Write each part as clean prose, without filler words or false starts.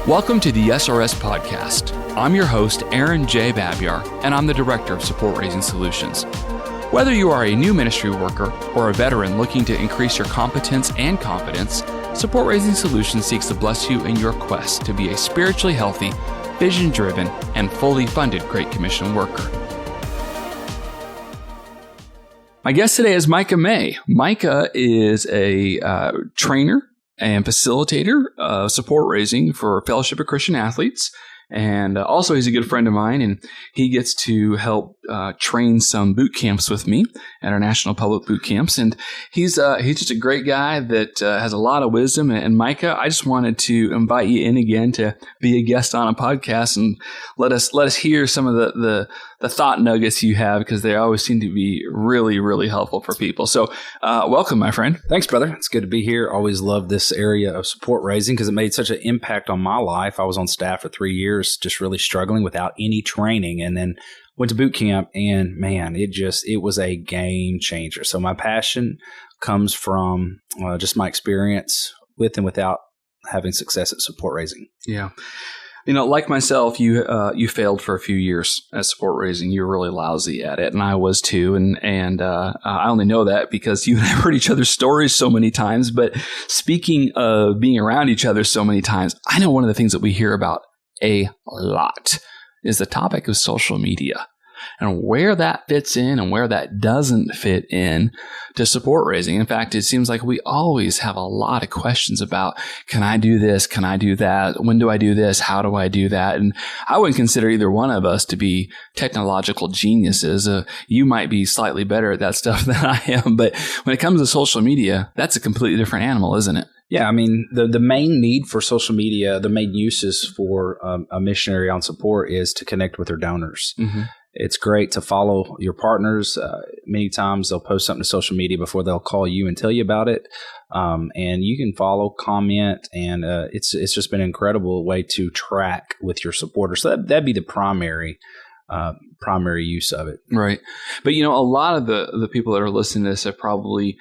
Welcome to the SRS Podcast. I'm your host, Aaron J. Babyar, and I'm the Director of Support Raising Solutions. Whether you are a new ministry worker or a veteran looking to increase your competence and confidence, Support Raising Solutions seeks to bless you in your quest to be a spiritually healthy, vision-driven, and fully funded Great Commission worker. My guest today is Micah May. Micah is a trainer and facilitator of support raising for Fellowship of Christian Athletes. And also he's a good friend of mine, and he gets to help train some boot camps with me at our national public boot camps. And he's just a great guy that has a lot of wisdom. And Micah, I just wanted to invite you in again to be a guest on a podcast and let us hear some of the thought nuggets you have, because they always seem to be really, really helpful for people. So welcome, my friend. Thanks, brother. It's good to be here. Always loved this area of support raising because it made such an impact on my life. I was on staff for 3 years, just really struggling without any training, and then went to boot camp, and man, it was a game changer. So my passion comes from just my experience with and without having success at support raising. Yeah. You know, like myself, you failed for a few years at support raising. You were really lousy at it, and I was too. And I only know that because you and I heard each other's stories so many times. But speaking of being around each other so many times, I know one of the things that we hear about a lot is the topic of social media and where that fits in and where that doesn't fit in to support raising. In fact, it seems like we always have a lot of questions about, can I do this? Can I do that? When do I do this? How do I do that? And I wouldn't consider either one of us to be technological geniuses. You might be slightly better at that stuff than I am, but when it comes to social media, that's a completely different animal, isn't it? Yeah, I mean, the main need for social media, the main uses for a missionary on support is to connect with their donors. Mm-hmm. It's great to follow your partners. Many times they'll post something to social media before they'll call you and tell you about it. And you can follow, comment, and it's just been an incredible way to track with your supporters. So that'd be the primary use of it. Right. But, you know, a lot of the people that are listening to this have probably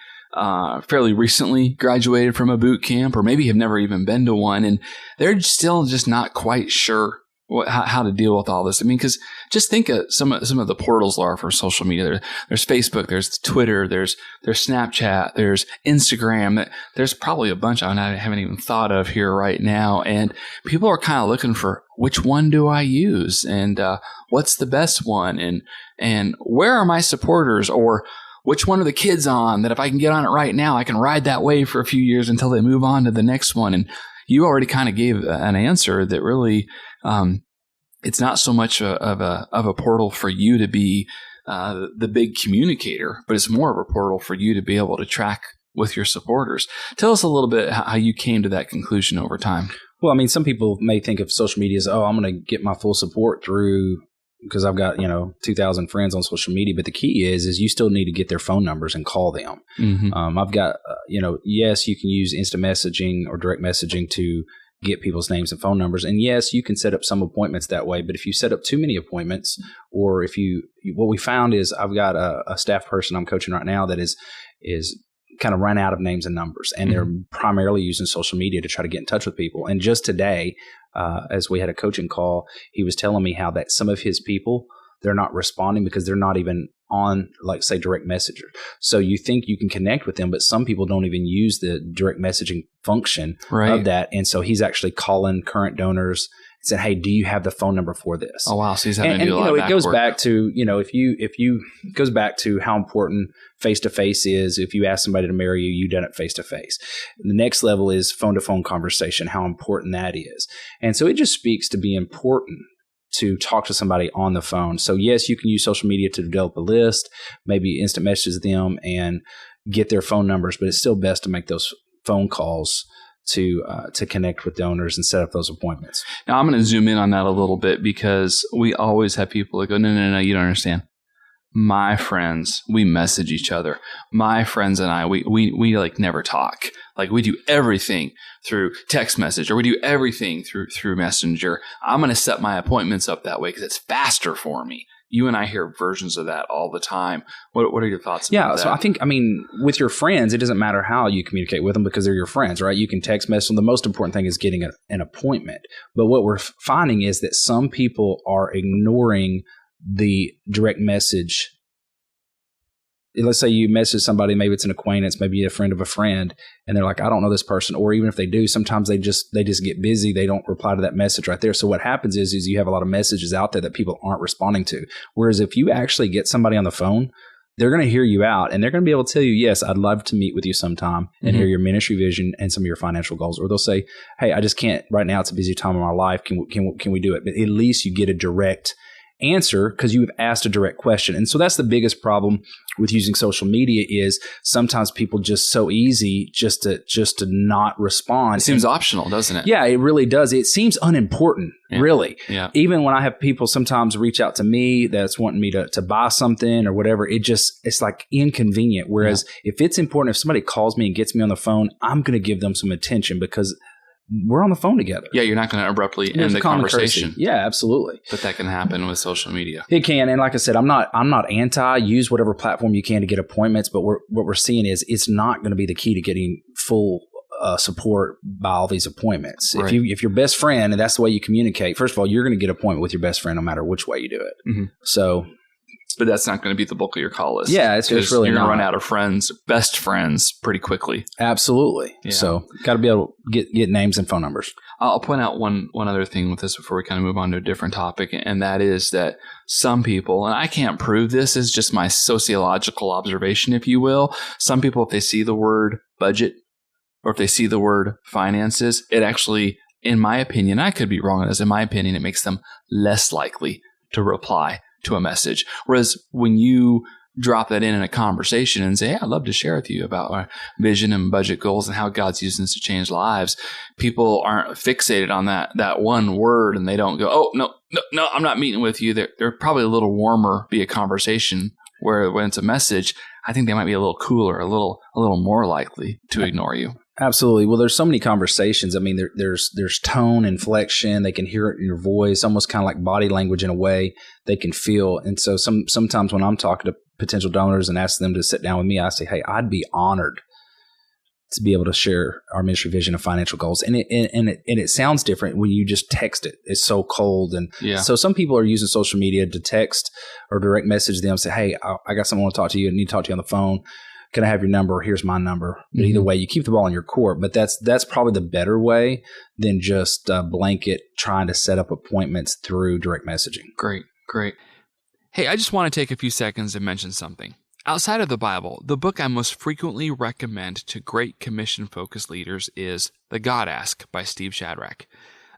fairly recently graduated from a boot camp, or maybe have never even been to one, and they're still just not quite sure how to deal with all this. I mean, because just think of some of the portals are for social media. There's Facebook, there's Twitter, there's Snapchat, there's Instagram. There's probably a bunch I haven't even thought of here right now. And people are kind of looking for, which one do I use? And what's the best one? And where are my supporters? Or which one are the kids on that if I can get on it right now, I can ride that wave for a few years until they move on to the next one? And you already kind of gave an answer that really, it's not so much of a portal for you to be the big communicator, but it's more of a portal for you to be able to track with your supporters. Tell us a little bit how you came to that conclusion over time. Well, I mean, some people may think of social media as, I'm going to get my full support through, because I've got, 2,000 friends on social media. But the key is you still need to get their phone numbers and call them. Mm-hmm. I've got, yes, you can use instant messaging or direct messaging to get people's names and phone numbers. And yes, you can set up some appointments that way. But if you set up too many appointments, or what we found is I've got a staff person I'm coaching right now that is kind of run out of names and numbers, and they're primarily using social media to try to get in touch with people. And just today, as we had a coaching call, he was telling me how that some of his people, they're not responding because they're not even on, like, say, direct messenger. So you think you can connect with them, but some people don't even use the direct messaging function of that. And so he's actually calling current donors and said, "Hey, do you have the phone number for this?" Oh, wow. So he's having to do a lot of back it goes work. back to, it goes back to how important face-to-face is. If you ask somebody to marry you, you've done it face-to-face. The next level is phone-to-phone conversation, how important that is. And so it just speaks to be important to talk to somebody on the phone. So yes, you can use social media to develop a list, maybe instant message them and get their phone numbers, but it's still best to make those phone calls to connect with donors and set up those appointments. Now, I'm going to zoom in on that a little bit, because we always have people that go, no, you don't understand. My friends, we message each other. My friends and I, we like never talk. Like, we do everything through text message, or we do everything through Messenger. I'm going to set my appointments up that way because it's faster for me. you and I hear versions of that all the time. What are your thoughts about that? So I think, with your friends, it doesn't matter how you communicate with them because they're your friends, right? You can text message them. The most important thing is getting an appointment. But what we're finding is that some people are ignoring the direct message. Let's say you message somebody, maybe it's an acquaintance, maybe a friend of a friend, and they're like, I don't know this person. Or even if they do, sometimes they just get busy. They don't reply to that message right there. So what happens is you have a lot of messages out there that people aren't responding to. Whereas if you actually get somebody on the phone, they're going to hear you out and they're going to be able to tell you, yes, I'd love to meet with you sometime and hear your ministry vision and some of your financial goals. Or they'll say, hey, I just can't right now. It's a busy time in my life. Can we do it? But at least you get a direct answer because you've asked a direct question. And so that's the biggest problem with using social media is sometimes people just so easy just to not respond. It seems optional, doesn't it? Yeah, it really does. It seems unimportant, really. Yeah. Even when I have people sometimes reach out to me that's wanting me to buy something or whatever, it's like inconvenient. Whereas if it's important, if somebody calls me and gets me on the phone, I'm going to give them some attention because we're on the phone together. Yeah, you're not going to abruptly end the conversation. Courtesy. Yeah, absolutely. But that can happen with social media. It can, and like I said, I'm not anti. Use whatever platform you can to get appointments. But what we're seeing is it's not going to be the key to getting full support by all these appointments. Right. If your best friend and that's the way you communicate, first of all, you're going to get an appointment with your best friend no matter which way you do it. Mm-hmm. So. But that's not going to be the bulk of your call list. Yeah, it's really you're going to not. run out of friends, best friends, pretty quickly. Absolutely. Yeah. So, got to be able to get names and phone numbers. I'll point out one other thing with this before we kind of move on to a different topic, and that is that some people, and I can't prove this, is just my sociological observation, if you will. Some people, if they see the word budget or if they see the word finances, it actually, in my opinion, I could be wrong on this, in my opinion, it makes them less likely to reply to a message. Whereas when you drop that in a conversation and say, hey, I'd love to share with you about our vision and budget goals and how God's using this to change lives, people aren't fixated on that one word and they don't go, oh, no, I'm not meeting with you. They're probably a little warmer via conversation, where when it's a message, I think they might be a little cooler, a little more likely to ignore you. Absolutely. Well, there's so many conversations. I mean, there's tone, inflection. They can hear it in your voice, almost kind of like body language in a way they can feel. And so sometimes when I'm talking to potential donors and ask them to sit down with me, I say, hey, I'd be honored to be able to share our ministry vision and financial goals. And it sounds different when you just text it. It's so cold. And so some people are using social media to text or direct message them, say, hey, I got someone to talk to you. I need to talk to you on the phone. Can I have your number? Here's my number. But either way, you keep the ball in your court. But that's probably the better way than just blanket trying to set up appointments through direct messaging. Great. Hey, I just want to take a few seconds to mention something. Outside of the Bible, the book I most frequently recommend to Great Commission-focused leaders is The God Ask by Steve Shadrach.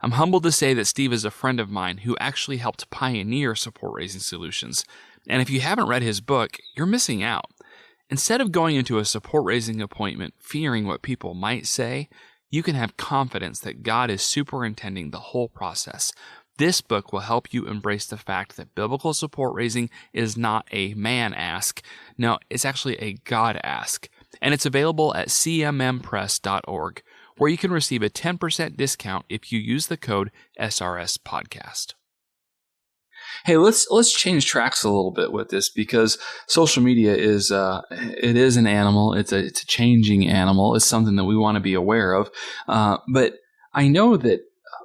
I'm humbled to say that Steve is a friend of mine who actually helped pioneer support-raising solutions. And if you haven't read his book, you're missing out. Instead of going into a support-raising appointment fearing what people might say, you can have confidence that God is superintending the whole process. This book will help you embrace the fact that biblical support raising is not a man ask. No, it's actually a God ask. And it's available at cmmpress.org, where you can receive a 10% discount if you use the code SRS Podcast. Hey, let's change tracks a little bit with this, because social media is it is an animal. It's a changing animal. It's something that we want to be aware of. But I know that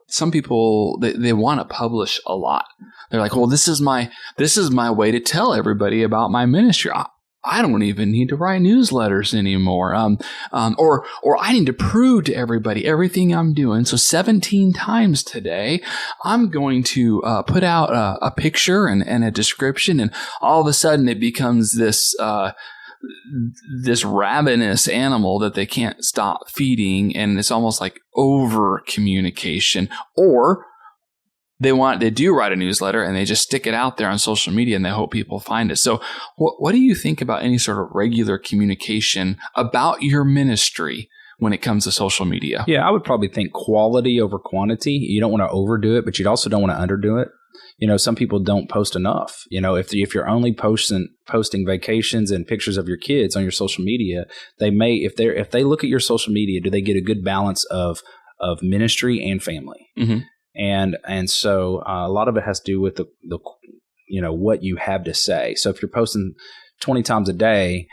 some people they want to publish a lot. They're like, well, this is my way to tell everybody about my ministry. I don't even need to write newsletters anymore. Or I need to prove to everybody everything I'm doing. So 17 times today, I'm going to put out a picture and a description, and all of a sudden it becomes this ravenous animal that they can't stop feeding, and it's almost like over communication. Or they do write a newsletter and they just stick it out there on social media and they hope people find it. So what do you think about any sort of regular communication about your ministry when it comes to social media? Yeah, I would probably think quality over quantity. You don't want to overdo it, but you also don't want to underdo it. Some people don't post enough. If you're only posting vacations and pictures of your kids on your social media, they may, if they look at your social media, do they get a good balance of ministry and family? Mm-hmm. And so a lot of it has to do with the what you have to say. So if you're posting 20 times a day,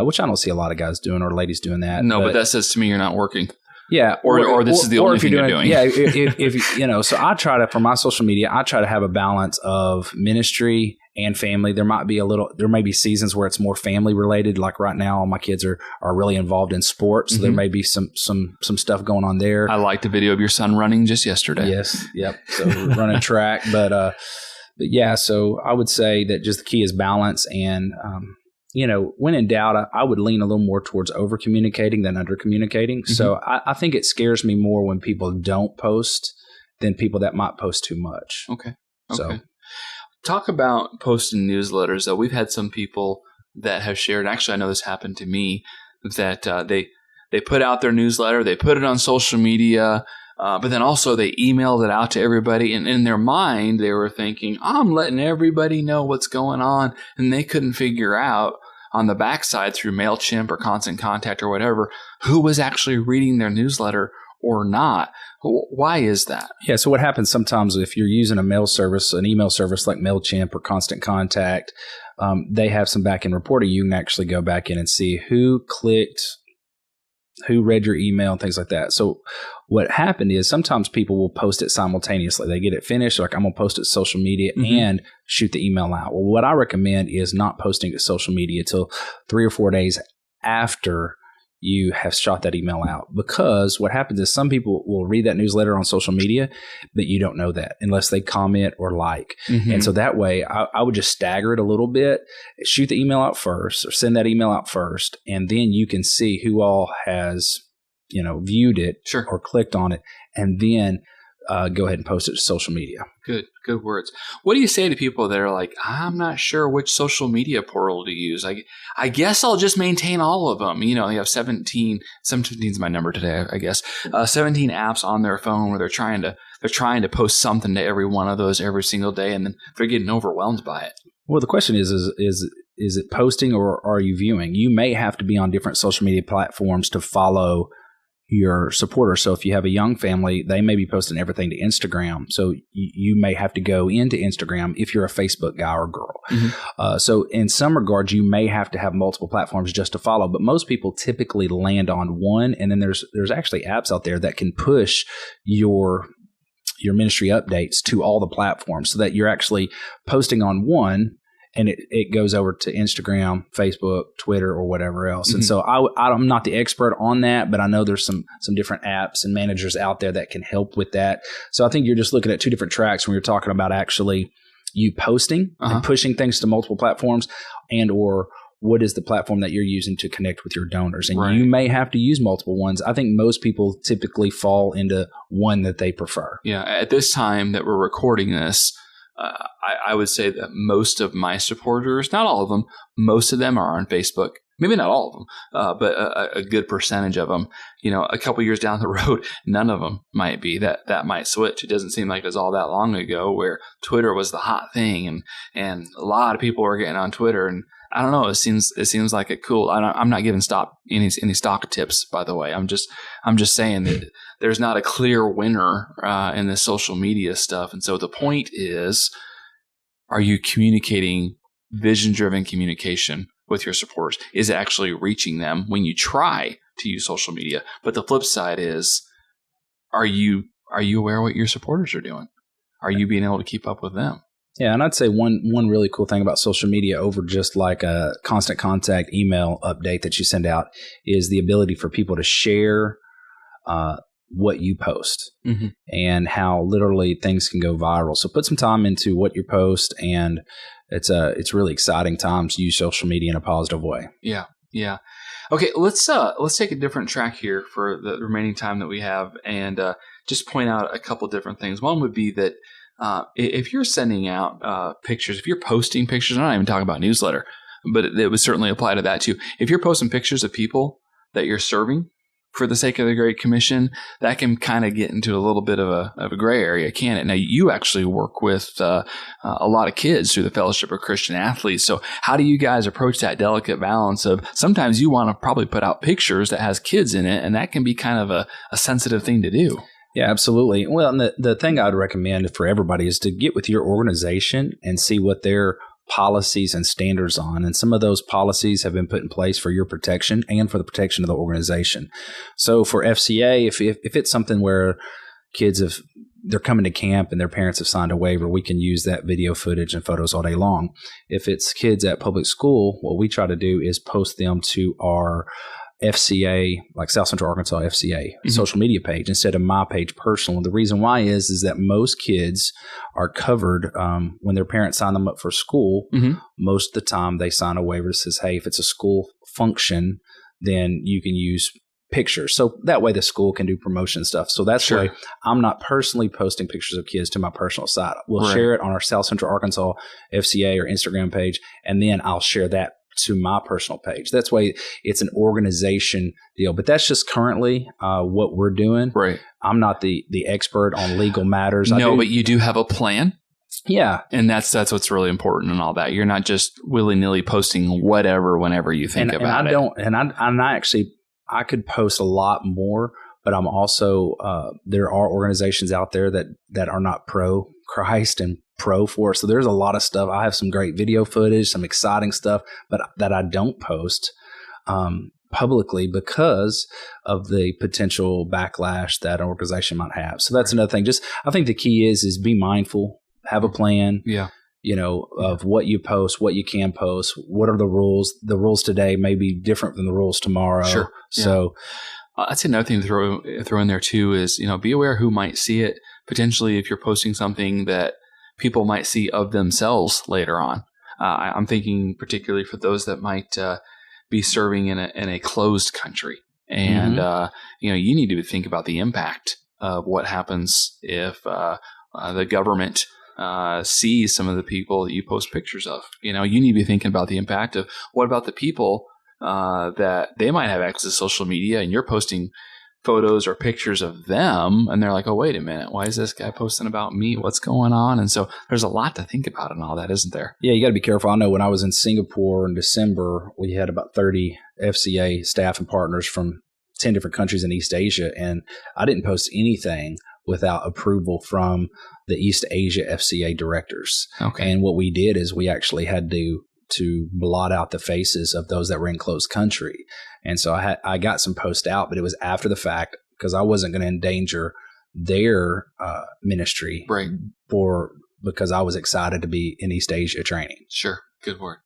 which I don't see a lot of guys doing or ladies doing that. No, but that says to me you're not working. Yeah. Or this is the only thing you're doing. Yeah. If so I try to, for my social media, I try to have a balance of ministry and family. There may be seasons where it's more family related. Like right now, my kids are really involved in sports. So there may be some stuff going on there. I liked the video of your son running just yesterday. Yes. Yep. So we're running track, but yeah, so I would say that just the key is balance and, when in doubt, I would lean a little more towards over communicating than under communicating. Mm-hmm. So I think it scares me more when people don't post than people that might post too much. Okay. So talk about posting newsletters, though. We've had some people that have shared, actually I know this happened to me, that they put out their newsletter, they put it on social media, but then also they emailed it out to everybody. And in their mind, they were thinking, I'm letting everybody know what's going on. And they couldn't figure out on the backside through MailChimp or Constant Contact or whatever, who was actually reading their newsletter or not. Why is that? Yeah. So what happens sometimes if you're using an email service like MailChimp or Constant Contact, they have some back-end reporting. You can actually go back in and see who clicked, who read your email and things like that. So what happened is sometimes people will post it simultaneously. They get it finished. Like I'm going to post it to social media and shoot the email out. Well, what I recommend is not posting to social media till 3 or 4 days after you have shot that email out, because what happens is some people will read that newsletter on social media, but you don't know that unless they comment or like. And so that way I would just stagger it a little bit, shoot the email out first or send that email out first. And then you can see who all has, viewed it or clicked on it, and then go ahead and post it to social media. Good words. What do you say to people that are like, I'm not sure which social media portal to use? I guess I'll just maintain all of them. They have 17 is my number today, I guess. 17 apps on their phone where they're trying to post something to every one of those every single day, and then they're getting overwhelmed by it. Well, the question is it posting or are you viewing? You may have to be on different social media platforms to follow your supporters. So if you have a young family, they may be posting everything to Instagram. So you may have to go into Instagram if you're a Facebook guy or girl. So in some regards, you may have to have multiple platforms just to follow. But most people typically land on one. And then there's actually apps out there that can push your ministry updates to all the platforms so that you're actually posting on one and it goes over to Instagram, Facebook, Twitter, or whatever else. And so I'm not the expert on that, but I know there's some different apps and managers out there that can help with that. So I think you're just looking at two different tracks when you're talking about actually you posting and pushing things to multiple platforms, and or what is the platform that you're using to connect with your donors. And you may have to use multiple ones. I think most people typically fall into one that they prefer. Yeah. At this time that we're recording this, I would say that most of my supporters, not all of them, most of them are on Facebook. Maybe not all of them, but a good percentage of them. A couple years down the road, none of them might be. That might switch. It doesn't seem like it was all that long ago where Twitter was the hot thing, and a lot of people were getting on Twitter. And I don't know. It seems like a cool. I'm not giving any stock tips, by the way. I'm just saying that there's not a clear winner in this social media stuff. And so the point is, are you communicating vision-driven communication with your supporters? Is it actually reaching them when you try to use social media? But the flip side is, are you aware of what your supporters are doing? Are you being able to keep up with them? Yeah, and I'd say one really cool thing about social media over just like a Constant Contact email update that you send out is the ability for people to share what you post and how literally things can go viral. So put some time into what you post, and it's really exciting time to use social media in a positive way. Yeah. Okay, let's take a different track here for the remaining time that we have, and just point out a couple different things. One would be that if you're sending out pictures, if you're posting pictures, I'm not even talking about newsletter, but it would certainly apply to that too. If you're posting pictures of people that you're serving for the sake of the Great Commission, that can kind of get into a little bit of a gray area, can it? Now, you actually work with a lot of kids through the Fellowship of Christian Athletes. So how do you guys approach that delicate balance of sometimes you want to probably put out pictures that has kids in it, and that can be kind of a sensitive thing to do? Yeah, absolutely. Well, and the thing I'd recommend for everybody is to get with your organization and see what their policies and standards on. And some of those policies have been put in place for your protection and for the protection of the organization. So for FCA, if it's something where they're coming to camp and their parents have signed a waiver, we can use that video footage and photos all day long. If it's kids at public school, what we try to do is post them to our FCA, like South Central Arkansas FCA social media page instead of my page personal. And the reason why is that most kids are covered when their parents sign them up for school. Most of the time they sign a waiver that says, hey, if it's a school function, then you can use pictures. So that way the school can do promotion stuff. So that's why I'm not personally posting pictures of kids to my personal site. We'll share it on our South Central Arkansas FCA or Instagram page, and then I'll share that to my personal page. That's why it's an organization deal. But that's just currently what we're doing. Right. I'm not the expert on legal matters. No, but you do have a plan. Yeah. And that's what's really important and all that. You're not just willy-nilly posting whatever whenever you think about it. I could post a lot more, but I'm also there are organizations out there that are not pro Christ and pro for. So there's a lot of stuff. I have some great video footage, some exciting stuff, but that I don't post publicly because of the potential backlash that an organization might have. So that's another thing. I think the key is be mindful, have a plan. Yeah. Of what you post, what you can post, what are the rules. The rules today may be different than the rules tomorrow. Sure. So I'd say another thing to throw in there too is, be aware who might see it. Potentially if you're posting something that people might see of themselves later on. I'm thinking particularly for those that might be serving in a closed country. And, you need to think about the impact of what happens if the government sees some of the people that you post pictures of. You need to be thinking about the impact of what about the people that they might have access to social media and you're posting photos or pictures of them and they're like, oh, wait a minute, why is this guy posting about me? What's going on? And so there's a lot to think about and all that, isn't there? Yeah, you got to be careful. I know when I was in Singapore in December, we had about 30 FCA staff and partners from 10 different countries in East Asia, and I didn't post anything without approval from the East Asia FCA directors. Okay. And what we did is we actually had to blot out the faces of those that were in closed country. And so I got some posts out, but it was after the fact because I wasn't going to endanger their ministry because I was excited to be in East Asia training. Sure. Good word.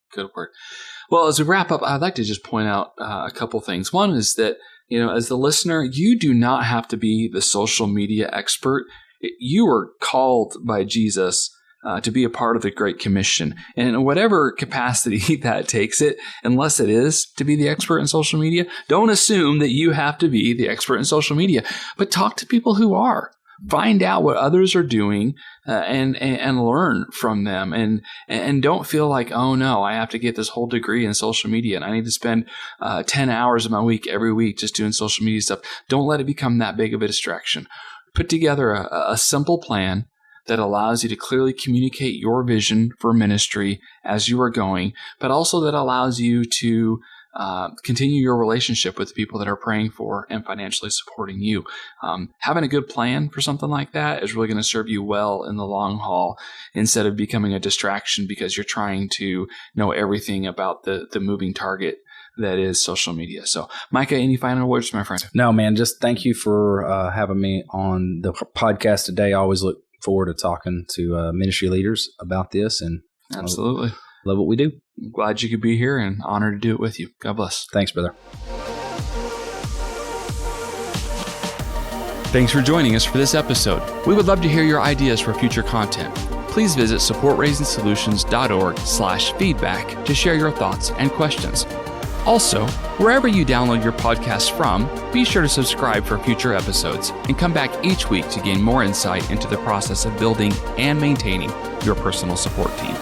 Well, as we wrap up, I'd like to just point out a couple things. One is that, as the listener, you do not have to be the social media expert. You are called by Jesus to be a part of the Great Commission. And in whatever capacity that takes it, unless it is to be the expert in social media, don't assume that you have to be the expert in social media, but talk to people who are. Find out what others are doing and learn from them. And don't feel like, oh no, I have to get this whole degree in social media and I need to spend 10 hours of my week every week just doing social media stuff. Don't let it become that big of a distraction. Put together a simple plan that allows you to clearly communicate your vision for ministry as you are going, but also that allows you to continue your relationship with the people that are praying for and financially supporting you. Having a good plan for something like that is really going to serve you well in the long haul instead of becoming a distraction because you're trying to know everything about the moving target that is social media. So, Micah, any final words, my friend? No, man, just thank you for having me on the podcast today. I always look forward to talking to ministry leaders about this, and absolutely love what we do. I'm glad you could be here and honored to do it with you. God bless. Thanks, brother. Thanks for joining us for this episode. We would love to hear your ideas for future content. Please visit supportraisengsolutions.org/feedback to share your thoughts and questions. Also, wherever you download your podcast from, be sure to subscribe for future episodes and come back each week to gain more insight into the process of building and maintaining your personal support team.